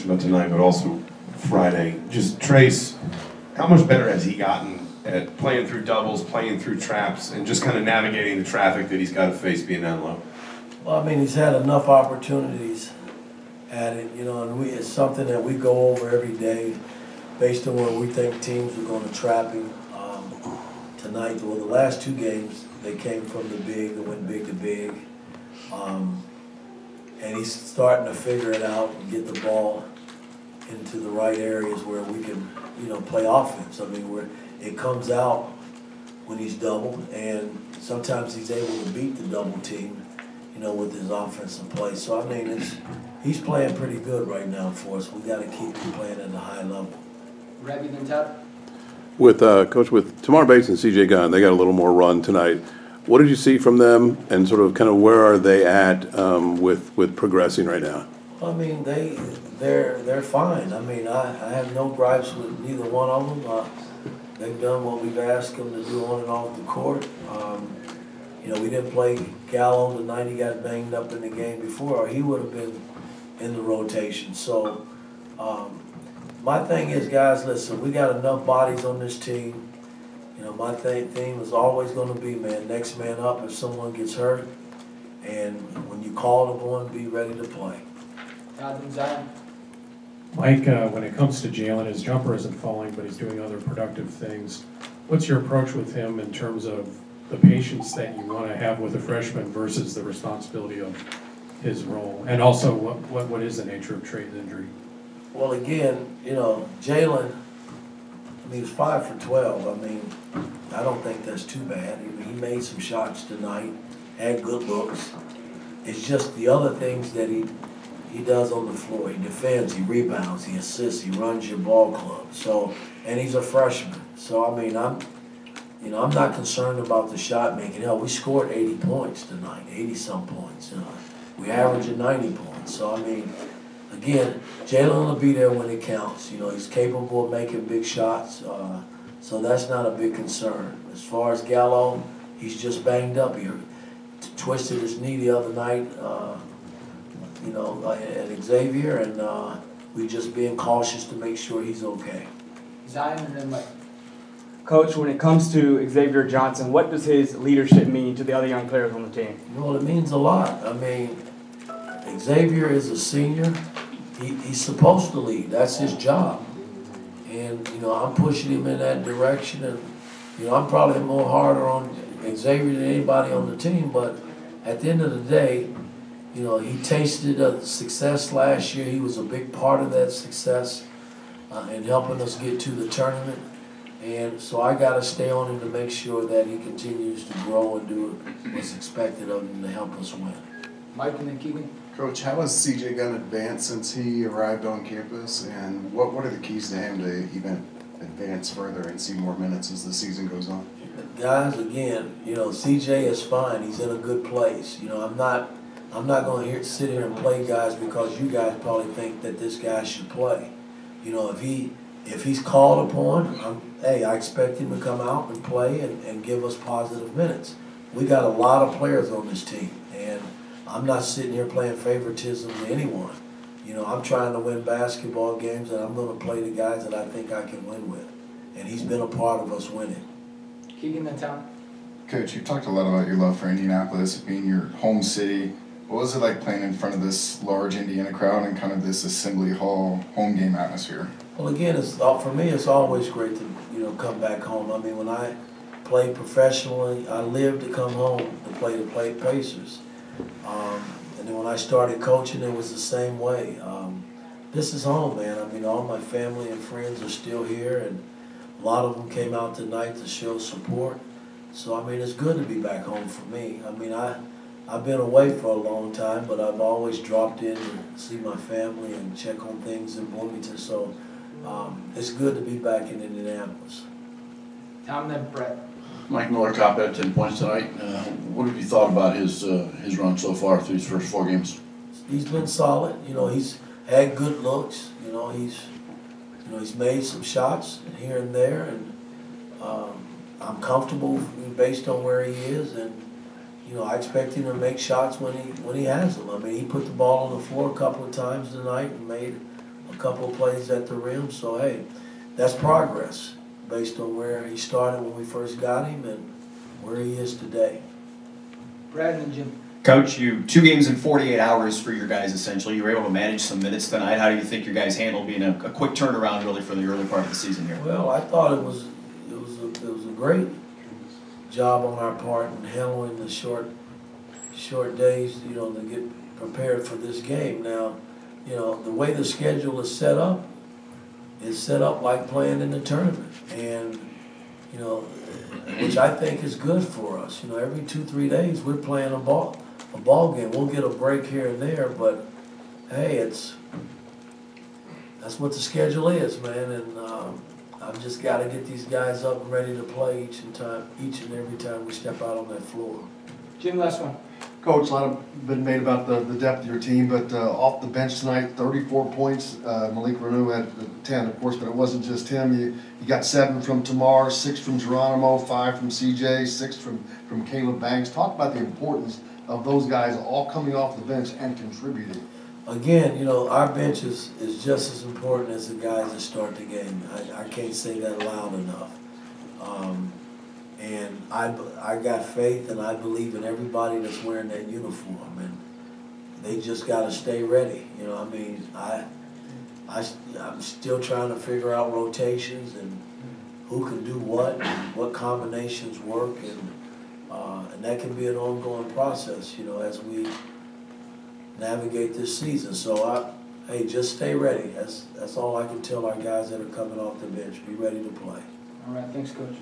mentioned about tonight, but also Friday. Just Trace, how much better has he gotten at playing through doubles, playing through traps, and just kind of navigating the traffic that he's got to face being down low? Well, I mean, he's had enough opportunities at it, you know, and it's something that we go over every day based on where we think teams are going to trap him. Tonight, well, the last two games, they came from the big, they went big to big. And he's starting to figure it out and get the ball into the right areas where we can, you know, play offense. I mean, where it comes out when he's doubled, and sometimes he's able to beat the double team, you know, with his offensive play. So, I mean, he's playing pretty good right now for us. We got to keep him playing at a high level. Rebby, then Ted. With Coach, with Tamar Bates and C.J. Gunn, they got a little more run tonight. What did you see from them, and sort of kind of where are they at with progressing right now? I mean, they're fine. I mean, I have no gripes with neither one of them. They've done what we've asked them to do on and off the court. You know, we didn't play Gallo the night he got banged up in the game before, or he would have been in the rotation. So, my thing is, guys, listen, we got enough bodies on this team. You know, my theme is always going to be, man, next man up if someone gets hurt. And when you call upon, be ready to play. Mike, when it comes to Jalen, his jumper isn't falling, but he's doing other productive things. What's your approach with him in terms of the patience that you want to have with a freshman versus the responsibility of his role? And also, what is the nature of Trey's injury? Well, again, you know, Jalen, I mean, he's 5 for 12. I mean, I don't think that's too bad. I mean, he made some shots tonight, had good looks. It's just the other things that he does on the floor. He defends, he rebounds, he assists, he runs your ball club. So, and he's a freshman. So, I mean, I'm not concerned about the shot making. Hell, we scored 80 points tonight, 80-some points. You know, we averaged 90 points. So, I mean, again, Jalen will be there when it counts. You know, he's capable of making big shots, so that's not a big concern. As far as Gallo, he's just banged up. He twisted his knee the other night, you know, at Xavier, and we just being cautious to make sure he's okay. Zion and then Mike. Coach, when it comes to Xavier Johnson, what does his leadership mean to the other young players on the team? Well, it means a lot. I mean, Xavier is a senior. He's supposed to lead. That's his job. And, you know, I'm pushing him in that direction. And, you know, I'm probably more harder on Xavier than anybody on the team. But at the end of the day, you know, he tasted success last year. He was a big part of that success in helping us get to the tournament. And so I got to stay on him to make sure that he continues to grow and do what's expected of him to help us win. Mike and then Keegan. Coach, how has C.J. Gunn advanced since he arrived on campus, and what are the keys to him to even advance further and see more minutes as the season goes on? Guys, again, you know, C.J. is fine. He's in a good place. You know, I'm not going to sit here and play guys because you guys probably think that this guy should play. You know, if he's called upon, hey, I expect him to come out and play and give us positive minutes. We got a lot of players on this team, and I'm not sitting here playing favoritism to anyone. You know, I'm trying to win basketball games, and I'm going to play the guys that I think I can win with. And he's been a part of us winning. Keegan and Tom. Coach, you talked a lot about your love for Indianapolis, being your home city. What was it like playing in front of this large Indiana crowd and kind of this Assembly Hall home game atmosphere? Well, again, for me, it's always great to, you know, come back home. I mean, when I played professionally, I lived to come home to play the Pacers. And then when I started coaching, it was the same way. This is home, man. I mean, all my family and friends are still here, and a lot of them came out tonight to show support. So, I mean, it's good to be back home for me. I mean, I've been away for a long time, but I've always dropped in to see my family and check on things in Bloomington. So, it's good to be back in Indianapolis. Tom, then Brett. Mike Miller topped at 10 points tonight. What have you thought about his run so far through his first 4 games? He's been solid. You know, he's had good looks. You know, he's made some shots here and there, and I'm comfortable based on where he is, and you know, I expect him to make shots when he has them. I mean, he put the ball on the floor a couple of times tonight and made a a couple of plays at the rim. So, hey, that's progress based on where he started when we first got him and where he is today. Brad and Jim. Coach, you 2 games in 48 hours for your guys essentially. You were able to manage some minutes tonight. How do you think your guys handled being a quick turnaround really for the early part of the season here? Well, I thought it was a great job on our part in handling the short days, to get prepared for this game. Now, the way the schedule is set up like playing in the tournament, and which I think is good for us. Every 2-3 days we're playing a ball game. We'll get a break here and there, but hey, that's what the schedule is, man. And I've just got to get these guys up and ready to play each and every time we step out on that floor. Jim, last one. Coach, a lot of been made about the depth of your team, but off the bench tonight, 34 points. Malik Renew had 10, of course, but it wasn't just him. You got 7 from Tamar, 6 from Geronimo, 5 from CJ, 6 from Caleb Banks. Talk about the importance of those guys all coming off the bench and contributing. Again, our bench is just as important as the guys that start the game. I can't say that loud enough. And I got faith and I believe in everybody that's wearing that uniform, and they just got to stay ready. I'm still trying to figure out rotations and who can do what combinations work, and that can be an ongoing process, as we navigate this season. So hey, just stay ready. That's all I can tell our guys that are coming off the bench. Be ready to play. All right, thanks, Coach.